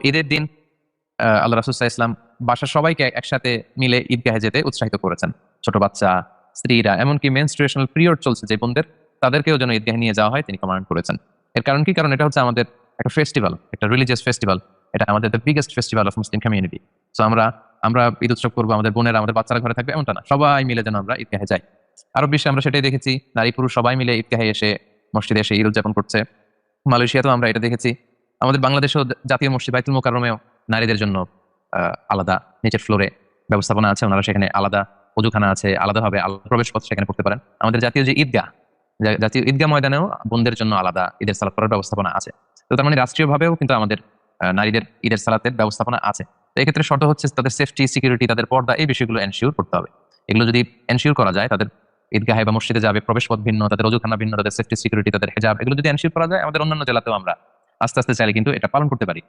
ঈদের দিন আল্লাহ রাসূল সাল্লাল্লাহু আলাইহি ওয়াসাল্লাম বাসার সবাইকে একসাথে মিলে ঈদগাহে যেতে উৎসাহিত করেছেন। ছোট বাচ্চা, স্ত্রীরা, এমনকি মেনস্ট্রুয়েশনাল পিরিয়ড চলছে যে বোনদের, তাদেরকেও যেন ঈদগাহে নিয়ে যাওয়া হয় তিনি কমান্ড করেছেন। এর কারণ কি? কারণ এটা হচ্ছে আমাদের একটা ফেস্টিভ্যাল, একটা রিলিজিয়াস ফেস্টিভ্যাল। এটা আমাদের the biggest festival of Muslim community. So আমরা আমরা ঈদ উৎসব করবো, আমাদের বোনেরা, আমাদের বাচ্চারা ঘরে থাকবে এমনটা না, সবাই মিলে যেন আমরা ঈদগাহে যাই। আরব বিশ্বে আমরা সেটাই দেখেছি, নারী পুরুষ সবাই মিলে ঈদগাহে এসে মসজিদে এসে ঈদ উদযাপন করছে। মালয়েশিয়াতেও আমরা এটা দেখেছি। আমাদের বাংলাদেশেও জাতীয় মসজিদ বাইতুল মোকাররমেও নারীদের জন্য আলাদা নিচের ফ্লোরে ব্যবস্থাপনা আছে, ওনারা সেখানে আলাদা ওযুখানা আছে, আলাদাভাবে প্রবেশ পথ সেখানে করতে পারেন। আমাদের জাতীয় যে ঈদগাহ, জাতীয় ঈদগাহ ময়দানেও বোনদের জন্য আলাদা ঈদের সালাত করার ব্যবস্থাপনা আছে। তো তার মানে রাষ্ট্রীয়ভাবেও কিন্তু আমাদের নারীদের ঈদের সালাতের ব্যবস্থাপনা আছে। তো এক্ষেত্রে শর্ত হচ্ছে তাদের সেফটি, সিকিউরিটি, তাদের পর্দা, এই বিষয়গুলো এনশিওর করতে হবে। এগুলো যদি এনশিওর করা যায়, তাদের ঈদগাহে বা মসজিদে যাবে, প্রবেশ পথ ভিন্ন, তাদের ওযুখানা ভিন্ন, তাদের সেফটি, সিকিউরিটি, তাদের হেজাব, এগুলো যদি এনশিওর করা যায়, আমাদের অন্যান্য জেলাতেও আমরা আস্তে আস্তে চাইলে কিন্তু এটা পালন করতে পারি।